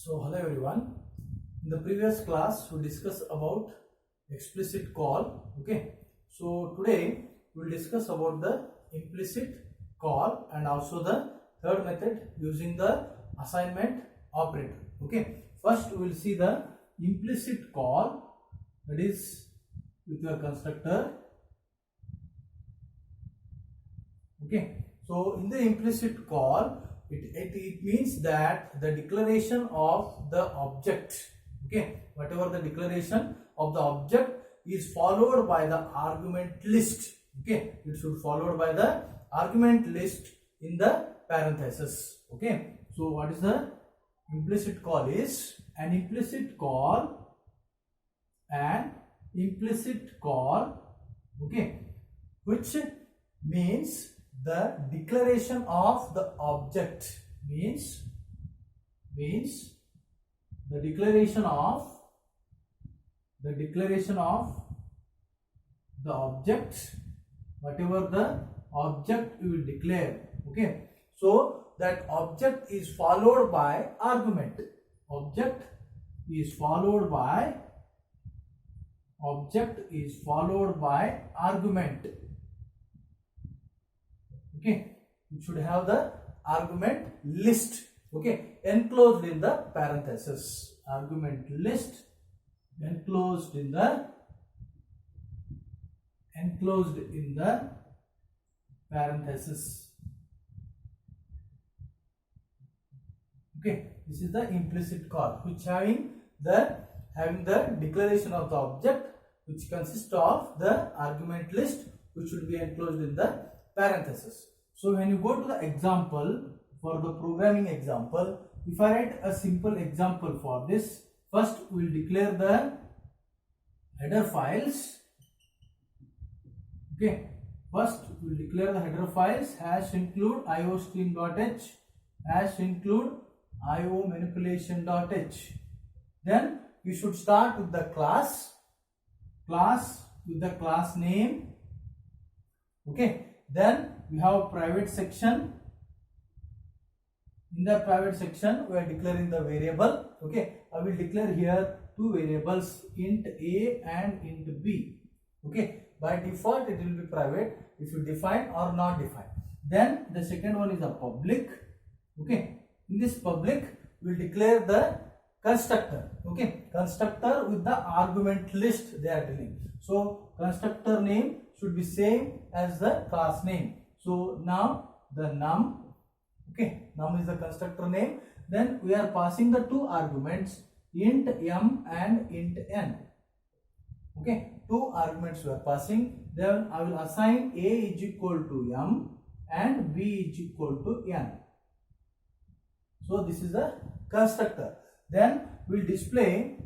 So hello everyone. In the previous class we discussed about explicit call. Okay. So today we will discuss about the implicit call and also the third method using the assignment operator. Okay. First we will see the implicit call, that is with your constructor. Okay. So in the implicit call, it means that the declaration of the object, okay, whatever the declaration of the object is followed by the argument list. Okay, it should followed by the argument list in the parenthesis. Okay, so what is the implicit call? Is an implicit call, okay, which means the declaration of the object, means the declaration of the object, whatever the object you will declare. Okay, so that object is followed by argument. Object is followed by argument. Okay, it should have the argument list, okay, enclosed in the parenthesis. Argument list enclosed in the parenthesis. Okay, this is the implicit call, which having the declaration of the object, which consists of the argument list, which should be enclosed in the parenthesis. So when you go to the example, for the programming example, if I write a simple example for this, first we will declare the header files. Okay, first we will declare the header files #include iostream.h, #include iomanipulation.h. Then you should start with the class with the class name. Okay, then we have a private section. In the private section we are declaring the variable. Okay, I will declare here two variables, int a and int b. Okay, by default it will be private if you define or not define. Then the second one is a public. Okay, in this public we will declare the constructor. Okay, constructor with the argument list they are dealing. So constructor name should be same as the class name. So now the num, okay, num is the constructor name. Then we are passing the two arguments, int m and int n. Okay, two arguments we are passing. Then I will assign a is equal to m and b is equal to n. So this is the constructor. Then we will display,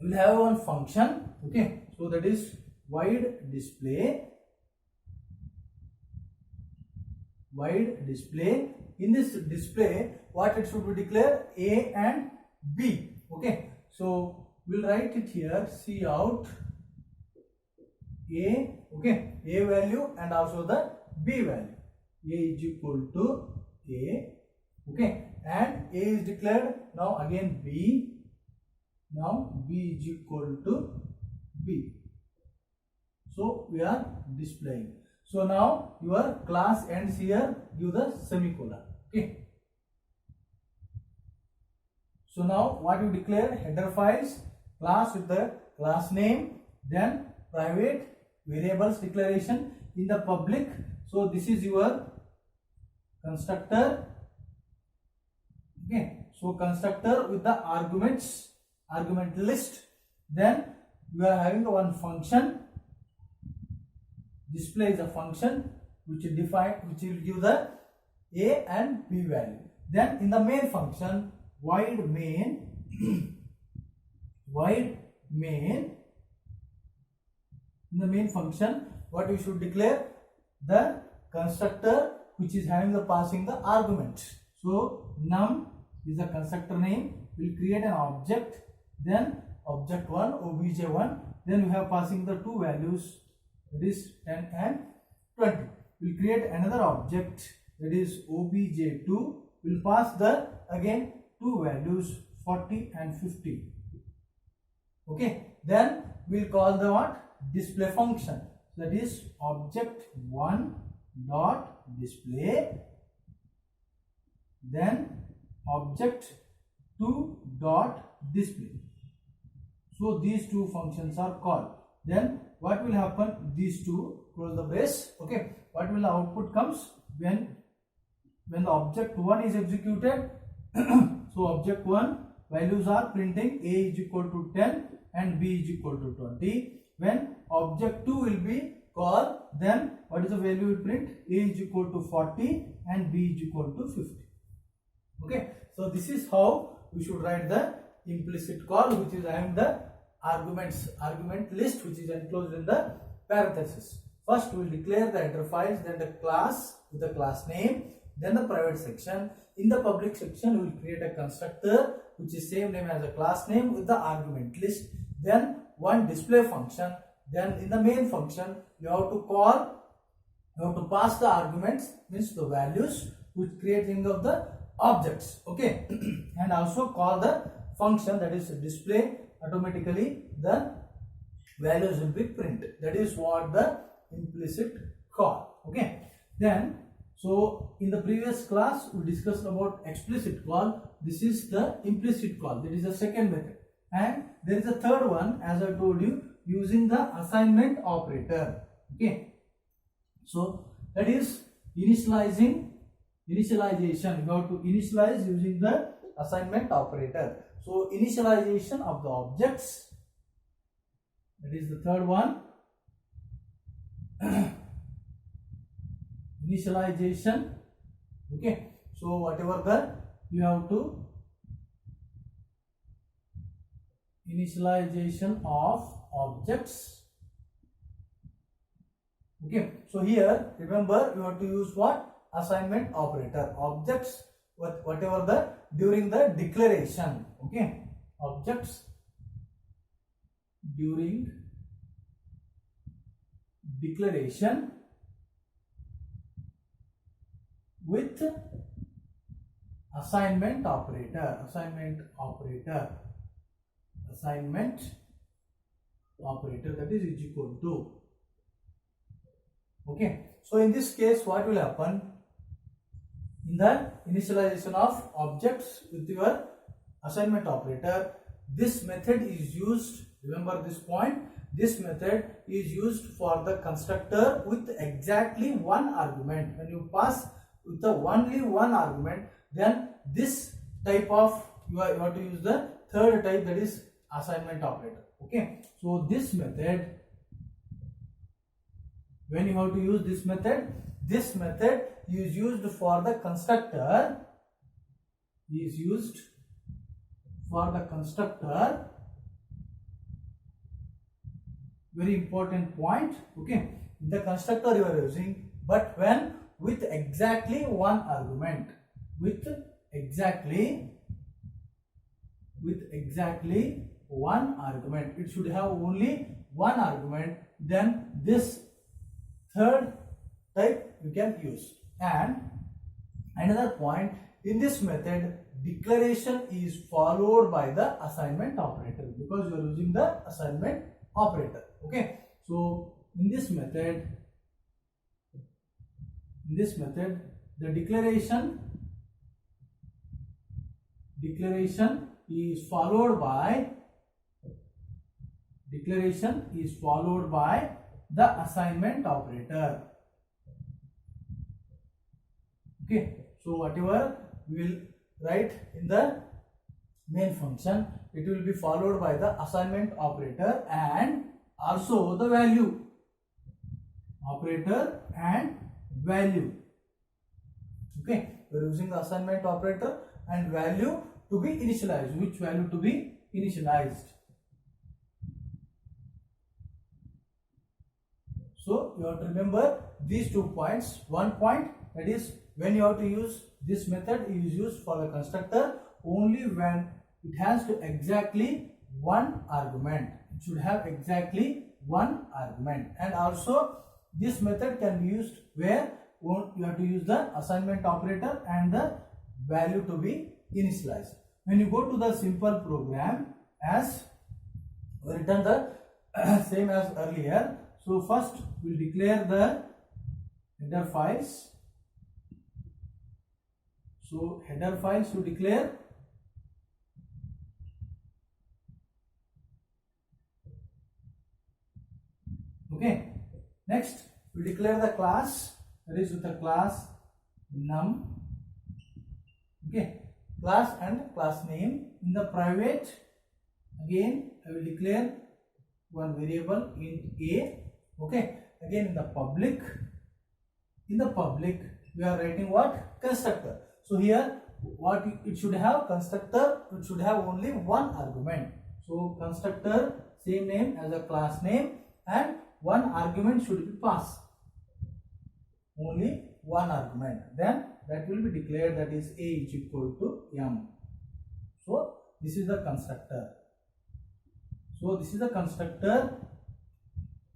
we will have one function. Okay, so that is void display. In this display, what it should be declared? A and B. Okay, so we'll write it here. Cout A. Okay, A value and also the B value. A is equal to A. Okay, and A is declared. Now again B. Now B is equal to B. So we are displaying. So now your class ends here, give the semicolon. Okay. So now what you declare? Header files, class with the class name, then private variables declaration in the public. So this is your constructor. Okay. So constructor with the argument list. Then you are having one function. Display is a function which will give the a and b value. Then in the main function, void main in the main function, what we should declare? The constructor which is having the passing the argument. So num is the constructor name. Will create an object. Then object 1 obj1. Then we have passing the two values, that is 10 and 20. We will create another object, that is obj2. We will pass the again two values 40 and 50. Okay, then we'll call the what? Display function. That is object1 dot display, then object2 dot display. So these two functions are called. Then what will happen? These two, close the brace. Okay, what will the output comes when the object1 is executed? So object1 values are printing a is equal to 10 and b is equal to 20. When object2 will be called, then what is the value will print? A is equal to 40 and b is equal to 50. Okay, so this is how we should write the implicit call, which is having the argument list, which is enclosed in the parenthesis. First we will declare the header files, then the class with the class name, then the private section. In the public section we will create a constructor which is same name as the class name with the argument list, then one display function. Then in the main function you have to pass the arguments, means the values, which creating of the objects. Okay, and also call the function, that is display. Automatically the values will be printed. That is what the implicit call. Okay, then so in the previous class we discussed about explicit call. This is the implicit call, that is the second method, and there is a third one, as I told you, using the assignment operator. Okay, so that is initialization. You have to initialize using the assignment operator. So initialization of the objects, that is the third one. Initialization. Okay, so whatever the you have to initialization of objects. Okay, so here remember you have to use what? Assignment operator. Objects, whatever the during the declaration. Okay, objects during declaration with assignment operator. That is equal to. Okay, so in this case what will happen? In the initialization of objects with your assignment operator, this method is used. Remember this point, this method is used for the constructor with exactly one argument. When you pass with the only one argument, then this type of you have to use the third type, that is assignment operator. Okay, so this method, when you have to use this method is used for the constructor, very important point. Okay, the constructor you are using, but when with exactly one argument, with exactly one argument, it should have only one argument, then this third type you can use. And another point, in this method declaration is followed by the assignment operator, because you are using the assignment operator. Okay, so in this method the declaration is followed by the assignment operator. Okay, so whatever we will write in the main function, it will be followed by the assignment operator and also the value operator and value. Okay, we are using the assignment operator and value to be initialized. Which value to be initialized? So you have to remember these 2 points. One point, that is when you have to use this method is used for the constructor only when it has to exactly one argument. It should have exactly one argument. And also this method can be used where you have to use the assignment operator and the value to be initialized. when you go to the simple program as written the same as earlier. So first we'll declare the header files. So header files you declare. Okay. Next we declare the class, that is with the class num. Okay. Class and class name. In the private, again I will declare one variable int a. Okay. Again in the public we are writing what? Constructor. So here what it should have, constructor, it should have only one argument. So constructor, same name as a class name, and one argument should be passed. Only one argument. Then that will be declared, that is a is equal to m. So this is the constructor. So this is the constructor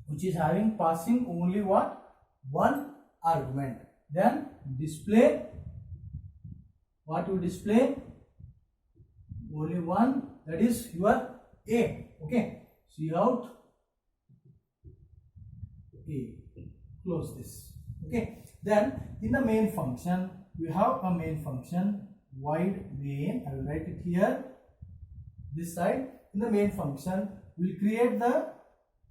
which is having passing only what? One argument. Then display, what you display? Only one, that is your a. Okay. Cout a. Close this. Okay. Then in the main function we have a main function void main. I will write it here this side. In the main function we will create the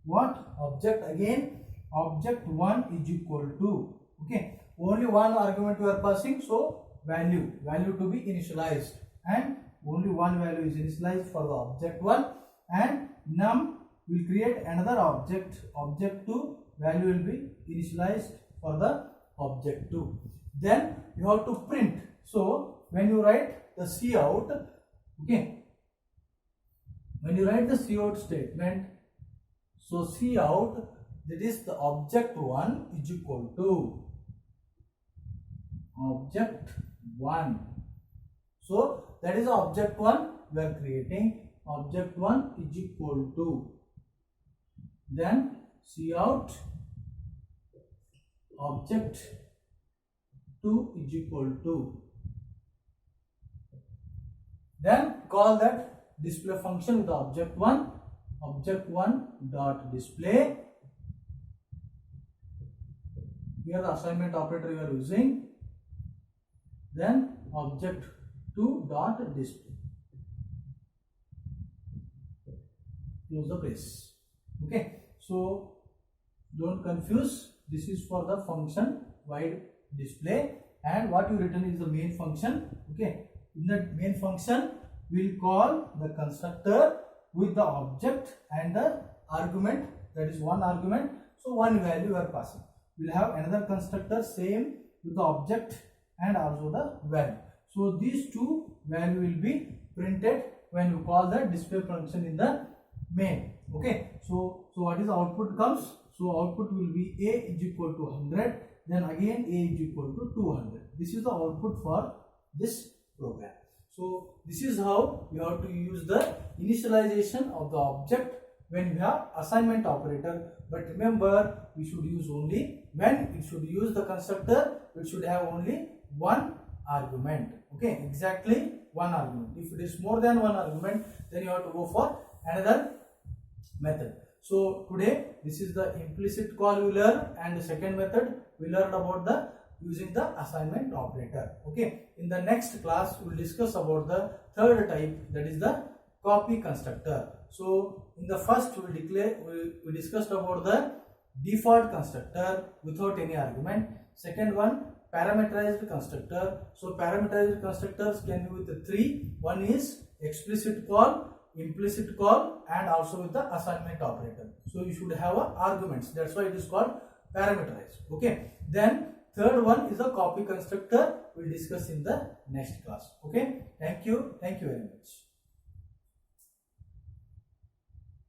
what? Object. Again object1 is equal to, okay, only one argument we are passing, so value to be initialized, and only one value is initialized for the object1, and num will create another object, object2, value will be initialized for the object2. Then you have to print. So when you write the cout, okay, when you write the cout statement, so cout, that is the object1 is equal to object1. So that is object1 we are creating. Object1 is equal to, then cout object2 is equal to, then call that display function with the object1, object1 dot display. Here the assignment operator you are using, then object2 dot display. Close the brace. Okay, so don't confuse, this is for the function void display, and what you written is the main function. Okay, in the main function we will call the constructor with the object and the argument, that is one argument, so one value you are passing. We will have another constructor same with the object and also the value. So these two value will be printed when you call the display function in the main. Okay, so what is the output comes? So output will be a is equal to 100, then again a is equal to 200. This is the output for this program. So this is how you have to use the initialization of the object when you have assignment operator. But remember, we should use only when it should use the constructor, it should have only one argument. Okay, exactly one argument. If it is more than one argument, then you have to go for another method. So today this is the implicit call we learned, and the second method we learned about the using the assignment operator. Okay, in the next class we will discuss about the third type, that is the copy constructor. So in the first we discussed about the default constructor without any argument. Second one, parameterized constructor. So parameterized constructors can be with the three. One is explicit call, implicit call, and also with the assignment operator. So you should have arguments, that's why it is called parameterized. Okay, then third one is the copy constructor. We will discuss in the next class. Okay, thank you very much.